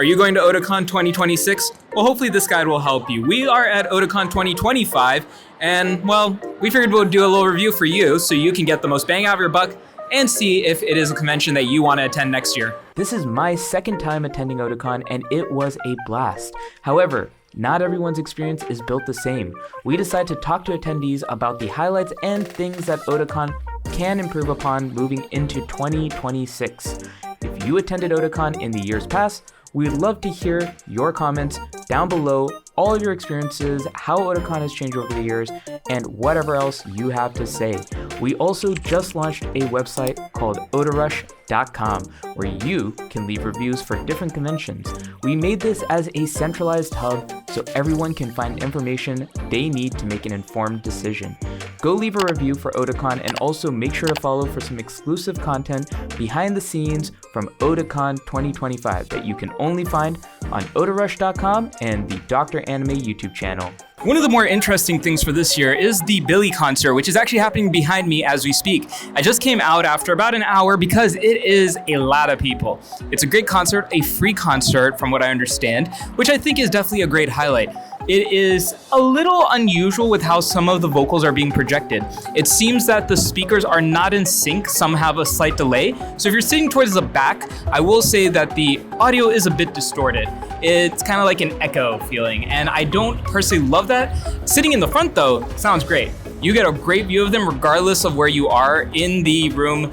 Are you going to Otakon 2026? Well, hopefully this guide will help you. We are at Otakon 2025, and well, we figured we'll do a little review for you so you can get the most bang out of your buck and see if it is a convention that you want to attend next year. This is my second time attending Otakon, and it was a blast. However, not everyone's experience is built the same. We decided to talk to attendees about the highlights and things that Otakon can improve upon moving into 2026. If you attended Otakon in the years past, we'd love to hear your comments down below, all of your experiences, how Otakon has changed over the years, and whatever else you have to say. We also just launched a website called Otarush.com where you can leave reviews for different conventions. We made this as a centralized hub so everyone can find information they need to make an informed decision. Go leave a review for Otakon and also make sure to follow for some exclusive content behind the scenes from Otakon 2025 that you can only find on Otarush.com and the Dr. Anime YouTube channel. One of the more interesting things for this year is the BILLIE concert, which is actually happening behind me as we speak. I just came out after about an hour because it is a lot of people. It's a great concert, a free concert from what I understand, which I think is definitely a great highlight. It is a little unusual with how some of the vocals are being projected. It seems that the speakers are not in sync, some have a slight delay. So if you're sitting towards the back, I will say that the audio is a bit distorted. It's kind of like an echo feeling, and I don't personally love that. Sitting in the front though, sounds great. You get a great view of them regardless of where you are in the room.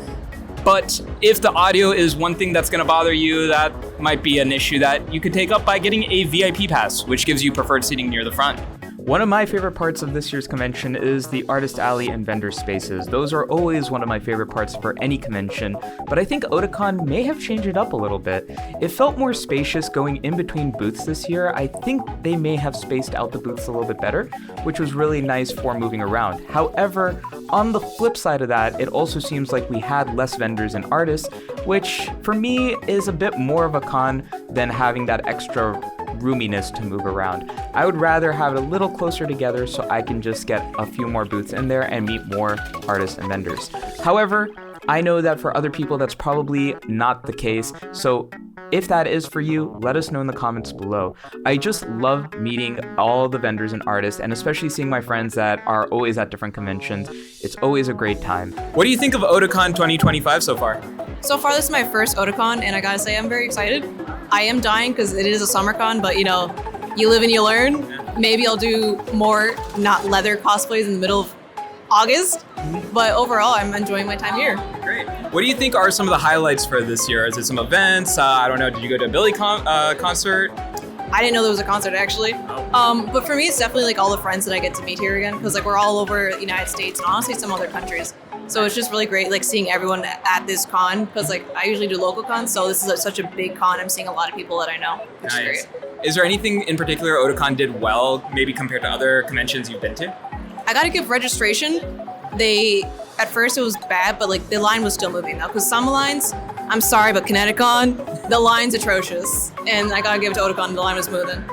But if the audio is one thing that's gonna bother you, that might be an issue that you could take up by getting a VIP pass, which gives you preferred seating near the front. One of my favorite parts of this year's convention is the artist alley and vendor spaces. Those are always one of my favorite parts for any convention, but I think Otakon may have changed it up a little bit. It felt more spacious going in between booths this year. I think they may have spaced out the booths a little bit better, which was really nice for moving around. However, on the flip side of that, it also seems like we had less vendors and artists, which for me is a bit more of a con than having that extra roominess to move around. I would rather have it a little closer together so I can just get a few more booths in there and meet more artists and vendors. However, I know that for other people that's probably not the case, so if that is for you, let us know in the comments below. I just love meeting all the vendors and artists, and especially seeing my friends that are always at different conventions. It's always a great time. What do you think of Otakon 2025 so far? So far, this is my first Otakon, and I gotta say, I'm very excited. I am dying because it is a summer con, but you know, you live and you learn. Maybe I'll do more not leather cosplays in the middle of August, but overall, I'm enjoying my time here. Great. What do you think are some of the highlights for this year? Is it some events? I don't know, did you go to a BILLIE concert? I didn't know there was a concert actually. But for me, it's definitely like all the friends that I get to meet here again, because like we're all over the United States and honestly some other countries. So it's just really great like seeing everyone at this con, because like I usually do local cons, so this is such a big con. I'm seeing a lot of people that I know, which is great. Is there anything in particular Otakon did well, maybe compared to other conventions you've been to? I gotta give registration. At first it was bad, but like the line was still moving though, because some lines, I'm sorry, but Kineticon, the line's atrocious. And I gotta give it to Otakon, the line was moving.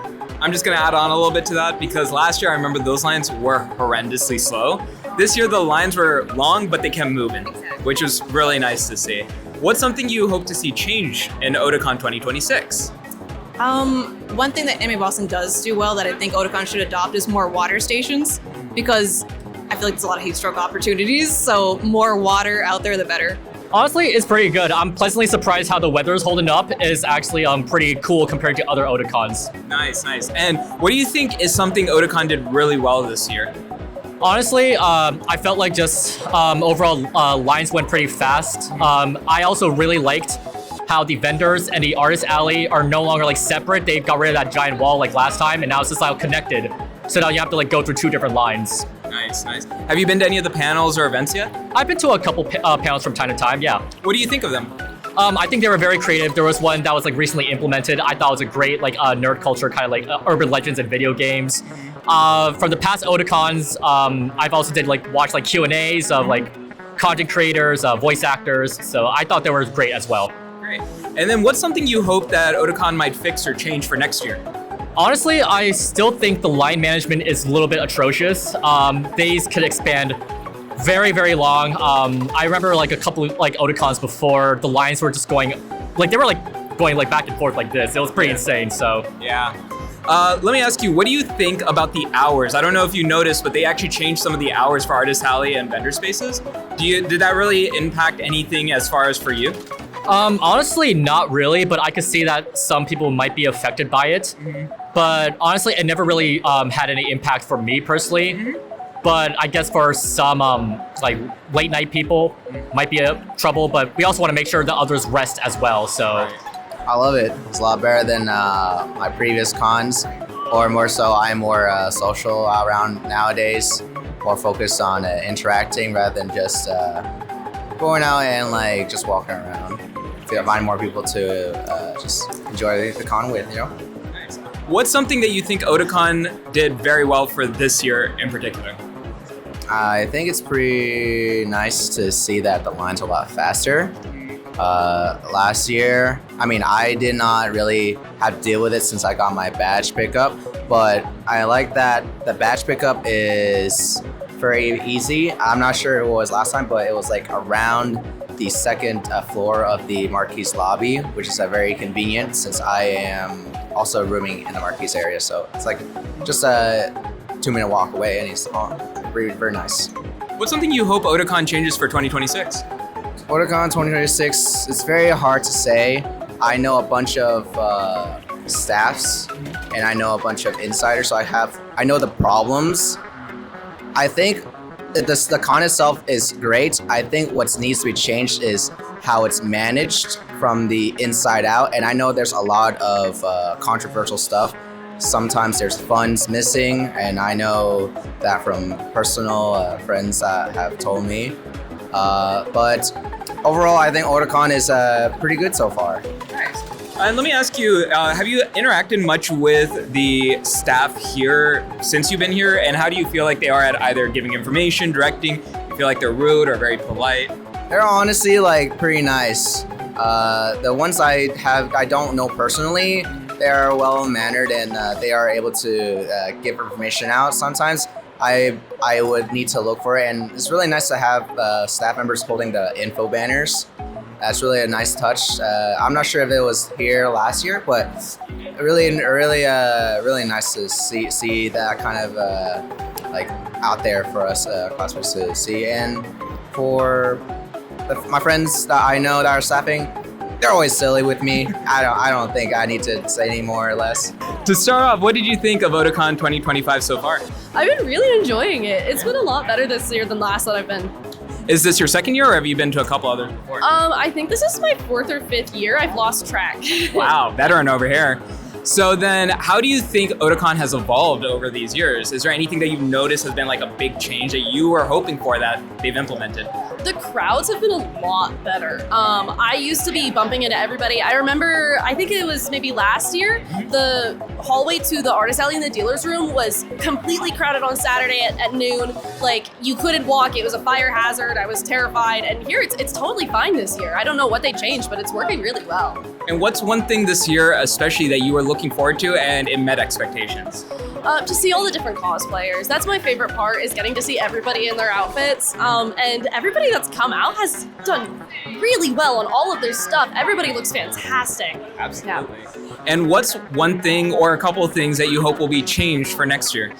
I'm just gonna add on a little bit to that because last year I remember those lines were horrendously slow. This year the lines were long, but they kept moving, which was really nice to see. What's something you hope to see change in Otakon 2026? One thing that Anime Boston does do well that I think Otakon should adopt is more water stations, because I feel like there's a lot of heat stroke opportunities, so more water out there, the better. Honestly, it's pretty good. I'm pleasantly surprised how the weather is holding up. It's actually pretty cool compared to other Otakons. Nice, nice. And what do you think is something Otakon did really well this year? Honestly, I felt like just overall lines went pretty fast. I also really liked how the vendors and the artist alley are no longer like separate. They got rid of that giant wall like last time, and now it's just like connected. So now you have to like go through two different lines. Nice, nice. Have you been to any of the panels or events yet? I've been to a couple panels from time to time, yeah. What do you think of them? I think they were very creative. There was one that was like recently implemented. I thought it was a great like nerd culture kind of like urban legends and video games. From the past Otakons, I've also watched like Q&As of like content creators, voice actors. So I thought they were great as well. Great. And then what's something you hope that Otakon might fix or change for next year? Honestly, I still think the line management is a little bit atrocious. Days could expand very, very long. I remember like a couple of like Otakons before, the lines were just going, like they were like going like back and forth like this. It was pretty insane. So Yeah. Let me ask you, what do you think about the hours? I don't know if you noticed, but they actually changed some of the hours for Artist Alley and vendor spaces. Did that really impact anything as far as for you? honestly, not really, but I could see that some people might be affected by it. But honestly, it never really had any impact for me personally. But I guess for some like late night people might be a trouble, but we also want to make sure that others rest as well. So I love it. It's a lot better than my previous cons, or more so, I'm more social around nowadays, more focused on interacting rather than just going out and like just walking around. Find more people to just enjoy the con with, you know? What's something that you think Otakon did very well for this year in particular? I think it's pretty nice to see that the line's a lot faster. Last year, I mean, I did not really have to deal with it since I got my badge pickup, but I like that the badge pickup is very easy. I'm not sure it was last time, but it was like around the second floor of the Marquise lobby, which is very convenient since I am also rooming in the Marquise area. So it's like just a 2-minute walk away, and it's very, very nice. What's something you hope Otakon changes for 2026? Otakon 2026, it's very hard to say. I know a bunch of staffs and I know a bunch of insiders, so I know the problems. I think the con itself is great. I think what needs to be changed is how it's managed from the inside out, and I know there's a lot of controversial stuff. Sometimes there's funds missing, and I know that from personal friends that have told me. But overall, I think Otakon is pretty good so far. Nice. And let me ask you, have you interacted much with the staff here since you've been here? And how do you feel like they are at either giving information, directing? You feel like they're rude or very polite? They're honestly like pretty nice. The ones I don't know personally, they are well mannered and they are able to give information out. Sometimes I would need to look for it, and it's really nice to have staff members holding the info banners. That's really a nice touch. I'm not sure if it was here last year, but really nice to see that kind of like out there for us cosplayers to see. And for my friends that I know that are staffing, they're always silly with me. I don't think I need to say any more or less. To start off, what did you think of Otakon 2025 so far? I've been really enjoying it. It's been a lot better this year than last that I've been. Is this your second year, or have you been to a couple others before? I think this is my 4th or 5th year. I've lost track. Wow, veteran over here. So then, how do you think Otakon has evolved over these years? Is there anything that you've noticed has been like a big change that you were hoping for that they've implemented? The crowds have been a lot better. I used to be bumping into everybody. I remember, I think it was maybe last year, the hallway to the artist alley in the dealer's room was completely crowded on Saturday at noon. Like, you couldn't walk. It was a fire hazard. I was terrified. And here, it's totally fine this year. I don't know what they changed, but it's working really well. And what's one thing this year, especially that you were looking forward to and it met expectations? To see all the different cosplayers. That's my favorite part, is getting to see everybody in their outfits. And everybody that's come out has done really well on all of their stuff. Everybody looks fantastic. Absolutely. And what's one thing or a couple of things that you hope will be changed for next year?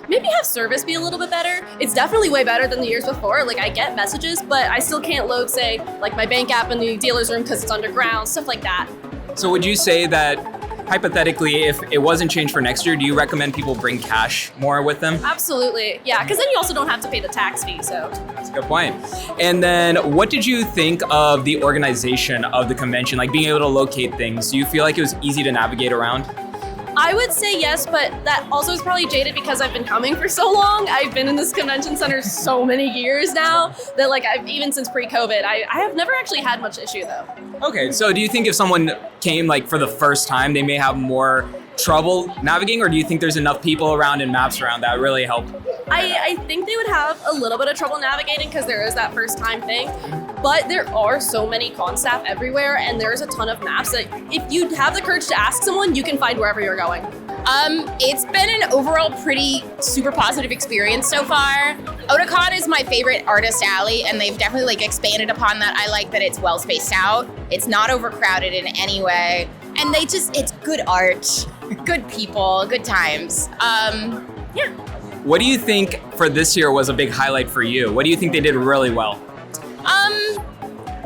Maybe have service be a little bit better. It's definitely way better than the years before. Like, I get messages, but I still can't load, say, like my bank app in the dealer's room because it's underground, stuff like that. So would you say that, hypothetically, if it wasn't changed for next year, do you recommend people bring cash more with them? Absolutely, yeah, because then you also don't have to pay the tax fee, so. That's a good point. And then what did you think of the organization of the convention, like being able to locate things? Do you feel like it was easy to navigate around? I would say yes, but that also is probably jaded because I've been coming for so long. I've been in this convention center so many years now that, like, even since pre-COVID, I have never actually had much issue though. Okay, so do you think if someone came like for the first time, they may have more trouble navigating, or do you think there's enough people around and maps around that really help? I think they would have a little bit of trouble navigating because there is that first time thing, but there are so many con staff everywhere and there's a ton of maps that if you have the courage to ask someone, you can find wherever you're going. It's been an overall pretty super positive experience so far. Otakon is my favorite artist alley, and they've definitely like expanded upon that. I like that it's well spaced out. It's not overcrowded in any way, and it's good art, good people, good times. Yeah. What do you think for this year was a big highlight for you? What do you think they did really well?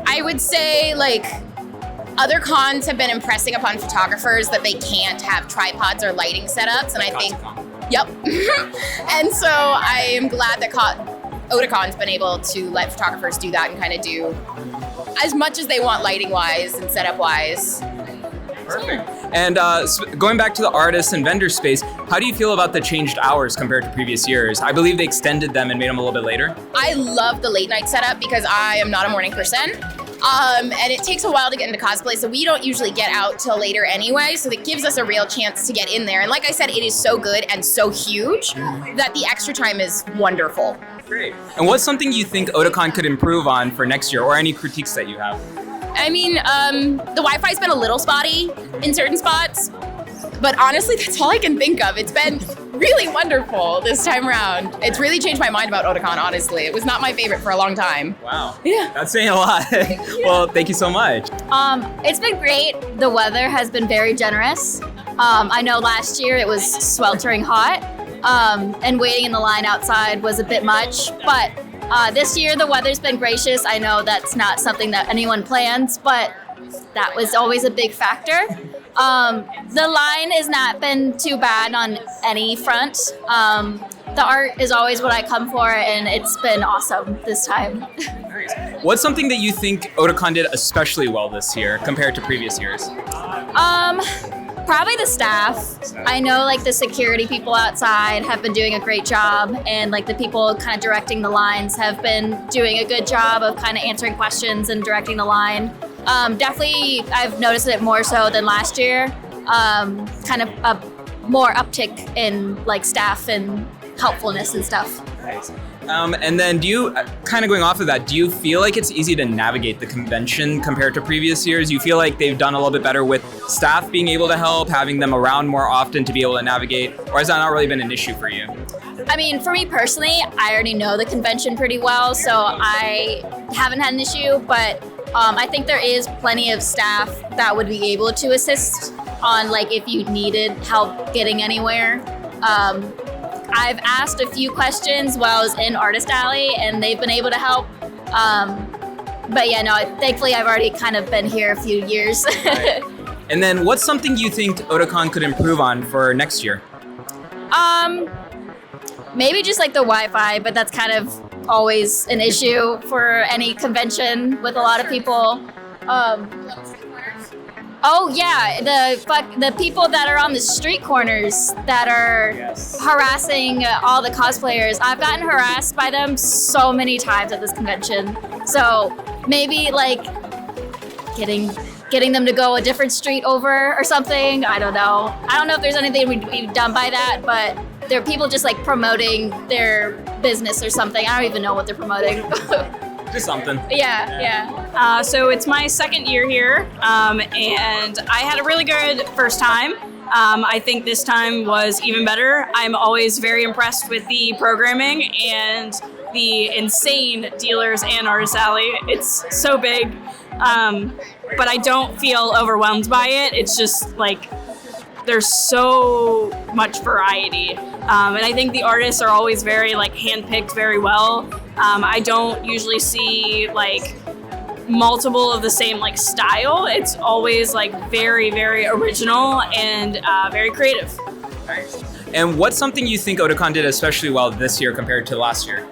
I would say like other cons have been impressing upon photographers that they can't have tripods or lighting setups, and I think, yep. And so I am glad that Otakon's been able to let photographers do that and kind of do as much as they want lighting-wise and setup-wise. Perfect. And going back to the artists and vendor space, how do you feel about the changed hours compared to previous years? I believe they extended them and made them a little bit later. I love the late night setup because I am not a morning person. And it takes a while to get into cosplay, so we don't usually get out till later anyway, so that gives us a real chance to get in there. And like I said, it is so good and so huge that the extra time is wonderful. Great. And what's something you think Otakon could improve on for next year, or any critiques that you have? I mean, the Wi-Fi's been a little spotty in certain spots, but honestly, that's all I can think of. It's been really wonderful this time around. It's really changed my mind about Otakon, honestly. It was not my favorite for a long time. Wow. Yeah. That's saying a lot. Well, thank you so much. It's been great. The weather has been very generous. I know last year it was sweltering hot, and waiting in the line outside was a bit much, but this year the weather's been gracious. I know that's not something that anyone plans, but that was always a big factor. The line has not been too bad on any front. The art is always what I come for, and it's been awesome this time. Nice. What's something that you think Otakon did especially well this year compared to previous years? Probably the staff. I know like the security people outside have been doing a great job, and like the people kind of directing the lines have been doing a good job of kind of answering questions and directing the line. Definitely, I've noticed it more so than last year. Kind of a more uptick in like staff and helpfulness and stuff. Nice. And then do you, kind of going off of that, do you feel like it's easy to navigate the convention compared to previous years? You feel like they've done a little bit better with staff being able to help, having them around more often to be able to navigate, or has that not really been an issue for you? I mean, for me personally, I already know the convention pretty well, so I haven't had an issue, but I think there is plenty of staff that would be able to assist on like if you needed help getting anywhere. I've asked a few questions while I was in Artist Alley, and they've been able to help. But yeah, no, thankfully I've already kind of been here a few years. Right. And then what's something you think Otakon could improve on for next year? Maybe just like the Wi-Fi, but that's kind of always an issue for any convention with a lot of people. Oh yeah, the people that are on the street corners that are harassing all the cosplayers. I've gotten harassed by them so many times at this convention. So maybe like getting them to go a different street over or something. I don't know. I don't know if there's anything we'd be done by that, but there are people just like promoting their business or something. I don't even know what they're promoting. Just something. Yeah. So it's my second year here, and I had a really good first time. I think this time was even better. I'm always very impressed with the programming and the insane dealers and Artist Alley. It's so big, but I don't feel overwhelmed by it. It's just like there's so much variety, and I think the artists are always very like handpicked very well. I don't usually see like multiple of the same like style. It's always like very, very original and very creative. Nice. And what's something you think Otakon did especially well this year compared to last year?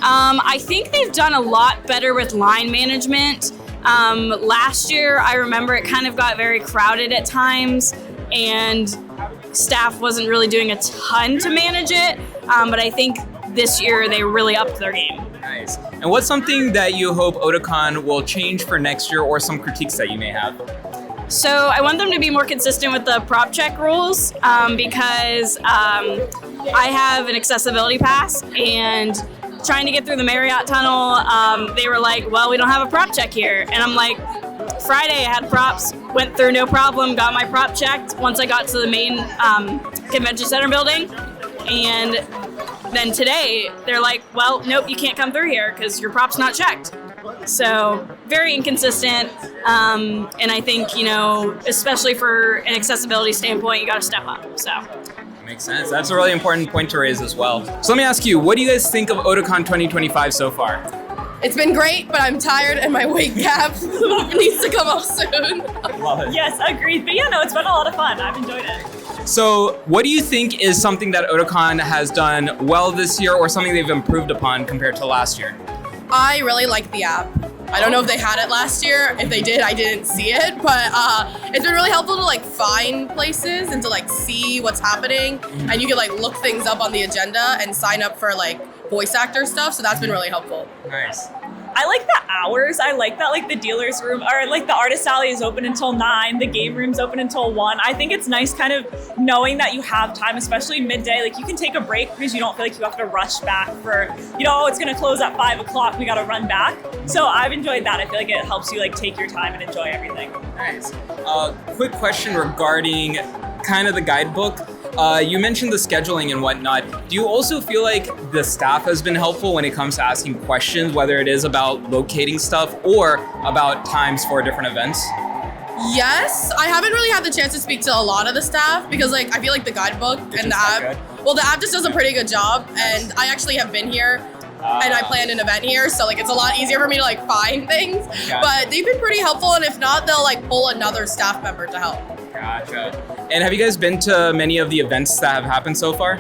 I think they've done a lot better with line management. Last year, I remember it kind of got very crowded at times, and staff wasn't really doing a ton to manage it. But I think this year they really upped their game. Nice. And what's something that you hope Otakon will change for next year, or some critiques that you may have? So I want them to be more consistent with the prop check rules, because I have an accessibility pass, and trying to get through the Marriott tunnel, they were like, well, we don't have a prop check here. And I'm like, Friday I had props, went through no problem, got my prop checked once I got to the main convention center building. And then today they're like, well, nope, you can't come through here because your prop's not checked. So very inconsistent. And I think, you know, especially for an accessibility standpoint, you got to step up. So. Makes sense. That's a really important point to raise as well. So let me ask you, what do you guys think of Otakon 2025 so far? It's been great, but I'm tired and my weight cap needs to come up soon. Love it. Yes, agreed. But yeah, no, it's been a lot of fun. I've enjoyed it. So what do you think is something that Otakon has done well this year or something they've improved upon compared to last year? I really like the app. I don't know if they had it last year. If they did, I didn't see it, but it's been really helpful to like find places and to like see what's happening. And you can like look things up on the agenda and sign up for like voice actor stuff. So that's been really helpful. Nice. I like the hours. I like that like the dealer's room or like the artist alley is open until 9. The game room's open until 1. I think it's nice kind of knowing that you have time, especially midday. Like you can take a break because you don't feel like you have to rush back for, you know, oh, it's gonna close at 5 o'clock. We gotta run back. So I've enjoyed that. I feel like it helps you like take your time and enjoy everything. Nice. Quick question regarding kind of the guidebook. You mentioned the scheduling and whatnot. Do you also feel like the staff has been helpful when it comes to asking questions, whether it is about locating stuff or about times for different events? Yes, I haven't really had the chance to speak to a lot of the staff because like I feel like the guidebook and the app, well, the app just does a pretty good job, and I actually have been here and I planned an event here, so like it's a lot easier for me to like find things. But they've been pretty helpful, and if not, they'll like pull another staff member to help. Gotcha. And have you guys been to many of the events that have happened so far?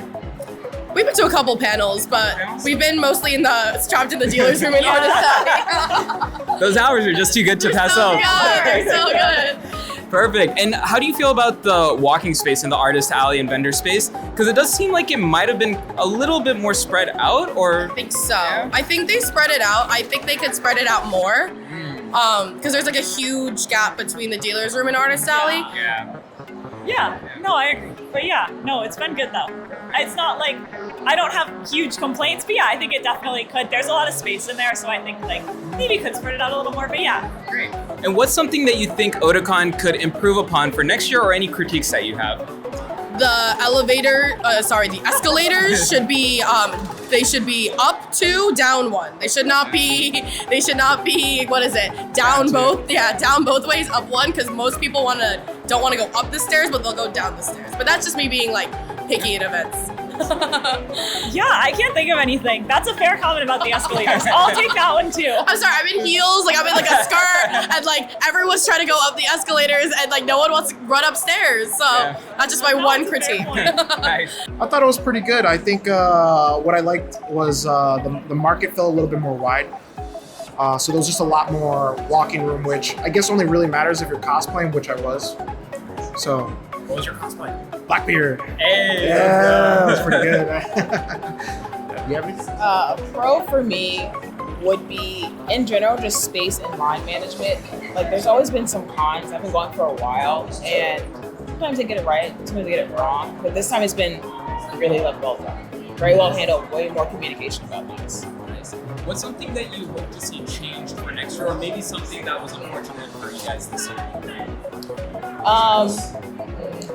We've been to a couple panels, but we've been mostly trapped in the dealer's room in Artist Alley. Those hours are just too good to pass up. They're so good. Perfect. And how do you feel about the walking space in the artist alley and vendor space? Because it does seem like it might have been a little bit more spread out, or? I think so. I think they spread it out. I think they could spread it out more. Because there's like a huge gap between the dealer's room and artist alley. Yeah, no, I agree. But yeah, no, it's been good though. It's not like, I don't have huge complaints, but yeah, I think it definitely could. There's a lot of space in there, so I think like maybe could spread it out a little more, but yeah. Great. And what's something that you think Otakon could improve upon for next year, or any critiques that you have? The escalators should be, they should be up 2, down 1. They should not be, what is it? Down both ways, up 1, because most people don't want to go up the stairs, but they'll go down the stairs. But that's just me being like picky at events. Yeah, I can't think of anything. That's a fair comment about the escalators. I'll take that one too. I'm sorry, I'm in heels, like I'm in like a skirt, and like everyone's trying to go up the escalators, and like no one wants to run upstairs. So that's just my one critique. Nice. I thought it was pretty good. I think what I liked was the market felt a little bit more wide. So there was just a lot more walking room, which I guess only really matters if you're cosplaying, which I was. So. What was your cosplay? Blackbeard. Hey. Yeah, that's pretty good. You have anything? A pro for me would be, in general, just space and line management. Like, there's always been some cons. I've been going for a while, and sometimes they get it right, sometimes they get it wrong. But this time it's been really well done. Very well handled, way more communication about things. What's something that you hope to see changed for next year, or maybe something that was unfortunate for you guys this year?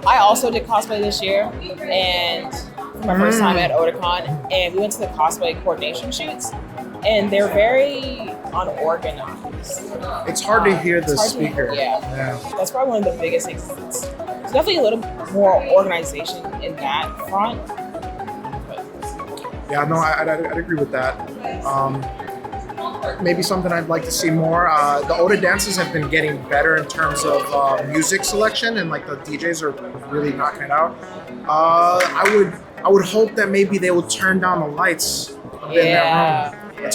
I also did cosplay this year, and for my first time at Otakon, and we went to the cosplay coordination shoots, and they're very unorganized. It's hard to hear the speaker. Yeah, that's probably one of the biggest things. It's definitely a little more organization in that front. Yeah, no, I'd agree with that. Maybe something I'd like to see more. The Oda dances have been getting better in terms of music selection, and like the DJs are really knocking it out. I would hope that maybe they will turn down the lights in that room.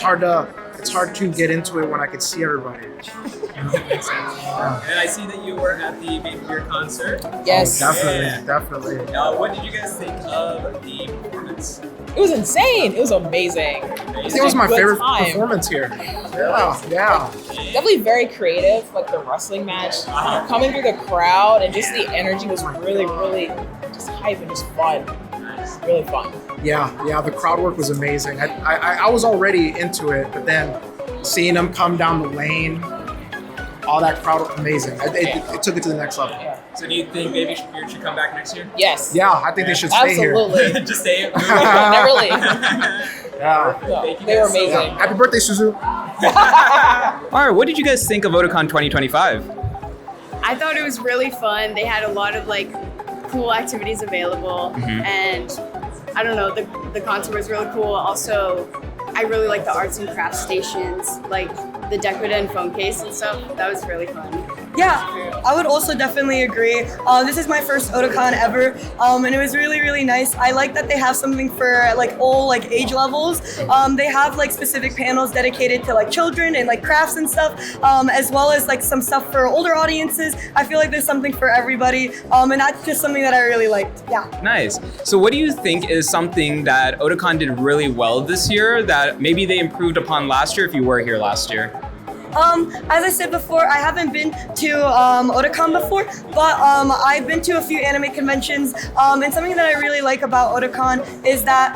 It's hard to get into it when I can see everybody. Makes sense. And I see that you were at the BABYBEARD concert. Yes. Oh, definitely. What did you guys think of the performance? It was insane. It was amazing. I think it was my favorite performance here. Yeah. Definitely very creative, like the wrestling match. Coming through the crowd, and just the energy was really, really just hype and just fun. Really fun. Yeah, the crowd work was amazing. I was already into it, but then seeing them come down the lane, all that crowd, amazing. It took it to the next level. So do you think BABYBEARD should come back next year? Yes. Yeah, I think they should stay here. Absolutely. Just stay. Never leave. Yeah. They were amazing. Happy birthday, Suzu. All right, what did you guys think of Otakon 2025? I thought it was really fun. They had a lot of like cool activities available, and I don't know, the concert was really cool. Also, I really like the arts and crafts stations, like the Decorated and phone case and stuff. That was really fun. Yeah, I would also definitely agree. This is my first Otakon ever, and it was really, really nice. I like that they have something for like all like age levels. They have like specific panels dedicated to like children and like crafts and stuff, as well as like some stuff for older audiences. I feel like there's something for everybody, and that's just something that I really liked. Yeah. Nice. So what do you think is something that Otakon did really well this year that maybe they improved upon last year if you were here last year? As I said before, I haven't been to Otakon before, but I've been to a few anime conventions, and something that I really like about Otakon is that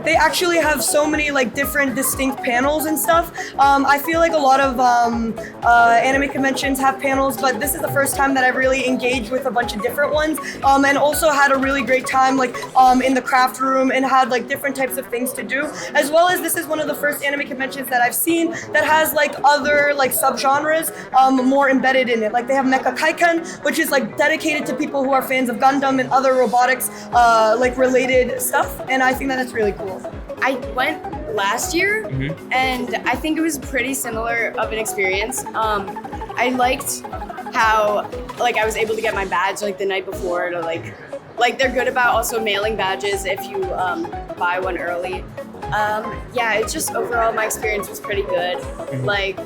they actually have so many like different distinct panels and stuff. I feel like a lot of anime conventions have panels, but this is the first time that I've really engaged with a bunch of different ones, and also had a really great time like in the craft room and had like different types of things to do, as well as this is one of the first anime conventions that I've seen that has like other like subgenres more embedded in it. Like they have Mecha Kaiken, which is like dedicated to people who are fans of Gundam and other robotics like related stuff, and I think that that's really cool. I went last year, and I think it was pretty similar of an experience. I liked how like I was able to get my badge like the night before to like they're good about also mailing badges if you buy one early. Yeah, it's just overall my experience was pretty good. Like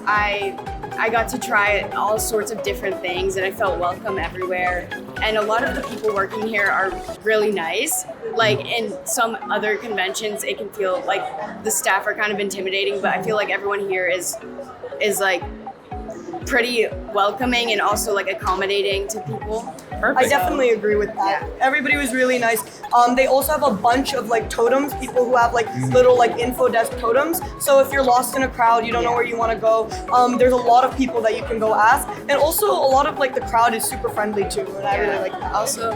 I got to try all sorts of different things and I felt welcome everywhere. And a lot of the people working here are really nice. Like in some other conventions, it can feel like the staff are kind of intimidating, but I feel like everyone here is like pretty welcoming and also like accommodating to people. I definitely agree with that. Everybody was really nice. They also have a bunch of like totems, people who have like little like info desk totems. So if you're lost in a crowd, you don't know where you want to go, there's a lot of people that you can go ask. And also a lot of like the crowd is super friendly too, and I really like that. Also,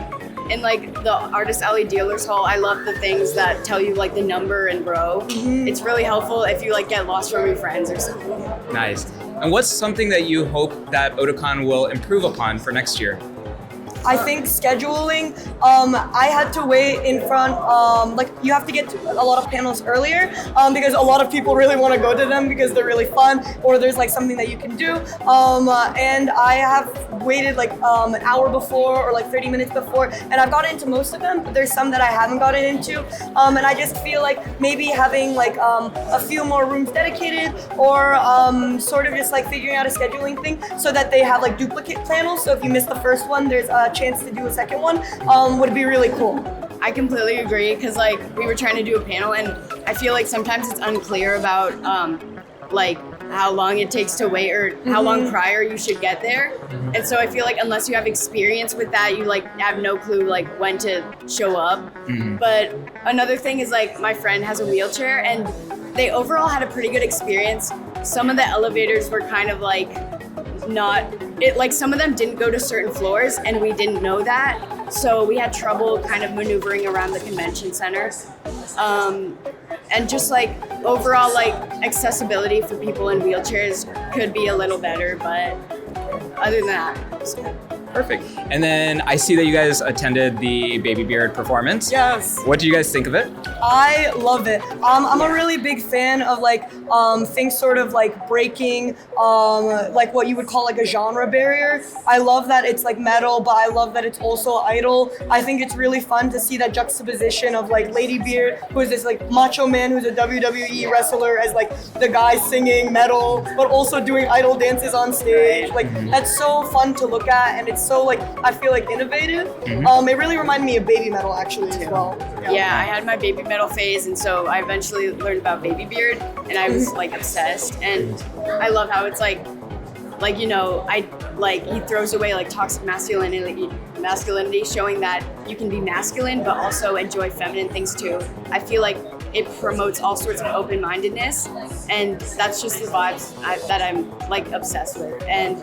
in like the Artist Alley Dealers Hall, I love the things that tell you like the number and row. It's really helpful if you like get lost from your friends or something. Nice. And what's something that you hope that Otakon will improve upon for next year? I think scheduling, I had to wait in front, like you have to get to a lot of panels earlier because a lot of people really want to go to them because they're really fun or there's like something that you can do. And I have waited like an hour before or like 30 minutes before, and I've gotten into most of them, but there's some that I haven't gotten into. And I just feel like maybe having like a few more rooms dedicated or sort of just like figuring out a scheduling thing so that they have like duplicate panels. So if you miss the first one, there's a chance to do a second one would be really cool. I completely agree because like we were trying to do a panel and I feel like sometimes it's unclear about like how long it takes to wait or how long prior you should get there. And so I feel like unless you have experience with that, you like have no clue like when to show up. But another thing is like my friend has a wheelchair and they overall had a pretty good experience. Some of the elevators were kind of like like some of them didn't go to certain floors and we didn't know that. So we had trouble kind of maneuvering around the convention center. And just like overall like accessibility for people in wheelchairs could be a little better, but other than that, so. Perfect. And then I see that you guys attended the BABYBEARD performance. Yes. What do you guys think of it? I love it. I'm a really big fan of like things sort of like breaking like what you would call like a genre barrier. I love that it's like metal, but I love that it's also idol. I think it's really fun to see that juxtaposition of like Lady Beard, who is this like macho man who's a WWE wrestler, as like the guy singing metal, but also doing idol dances on stage. Like that's so fun to look at, and it's so like I feel like innovative. It really reminded me of baby metal actually as well. Yeah, I had my baby metal phase, and so I eventually learned about BABYBEARD, and I was like obsessed. And I love how it's like you know, he throws away like toxic masculinity, showing that you can be masculine but also enjoy feminine things too. I feel like it promotes all sorts of open-mindedness, and that's just the vibes that I'm like obsessed with. And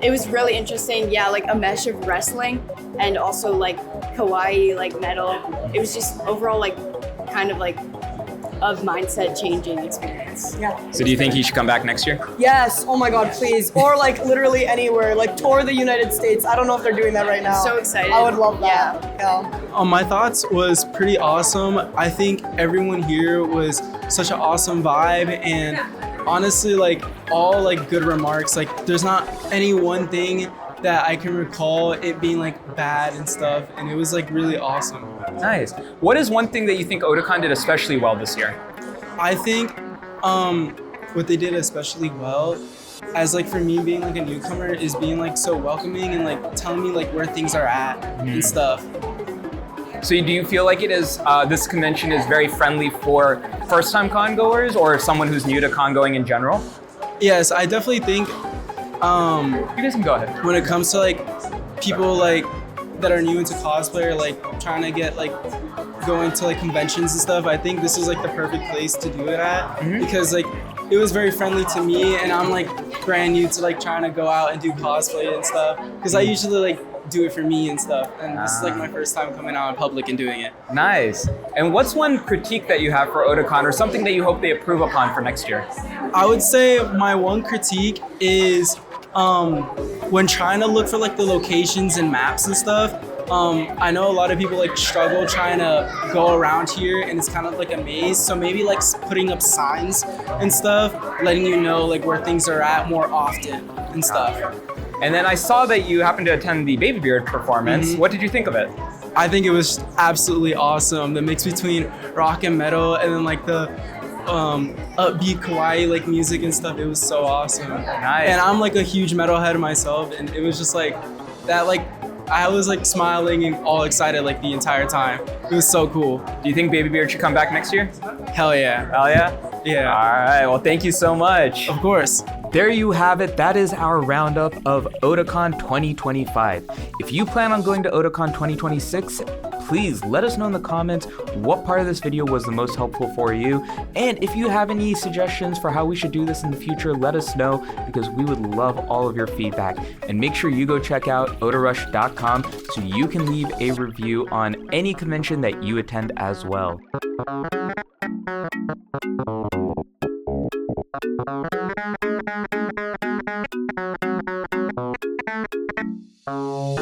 it was really interesting, yeah, like a mesh of wrestling and also like kawaii, like metal. It was just overall like kind of like a mindset changing experience. Yeah. So do you think he should come back next year? Yes. Oh my God, please. Or like literally anywhere, like tour the United States. I don't know if they're doing that right now. So excited. I would love that. Yeah. My thoughts was pretty awesome. I think everyone here was such an awesome vibe, and honestly, like all like good remarks. Like there's not any one thing that I can recall it being like bad and stuff, and it was like really awesome. Nice. What is one thing that you think Otakon did especially well this year? I think what they did especially well, as like for me being like a newcomer, is being like so welcoming and like telling me like where things are at and stuff. So do you feel like it is this convention is very friendly for first-time con goers or someone who's new to con going in general? Yes, I definitely think you guys can go ahead. When it comes to like people like that are new into cosplay or like trying to get like going to like conventions and stuff, I think this is like the perfect place to do it at, because like it was very friendly to me, and I'm like brand new to like trying to go out and do cosplay and stuff, because I usually like do it for me and stuff, and this is like my first time coming out in public and doing it. Nice. And what's one critique that you have for Otakon, or something that you hope they improve upon for next year? I would say my one critique is when trying to look for like the locations and maps and stuff. I know a lot of people like struggle trying to go around here, and it's kind of like a maze. So maybe like putting up signs and stuff, letting you know like where things are at more often and stuff. And then I saw that you happened to attend the BABYBEARD performance. What did you think of it? I think it was absolutely awesome. The mix between rock and metal, and then like the upbeat kawaii like music and stuff. It was so awesome. Nice. And I'm like a huge metalhead myself, and it was just like that, like I was like smiling and all excited like the entire time. It was so cool. Do you think BABYBEARD should come back next year? Hell yeah. Hell yeah? Yeah. All right, well thank you so much. Of course. There you have it. That is our roundup of Otakon 2025. If you plan on going to Otakon 2026, please let us know in the comments what part of this video was the most helpful for you. And if you have any suggestions for how we should do this in the future, let us know, because we would love all of your feedback. And make sure you go check out otarush.com so you can leave a review on any convention that you attend as well. Oh.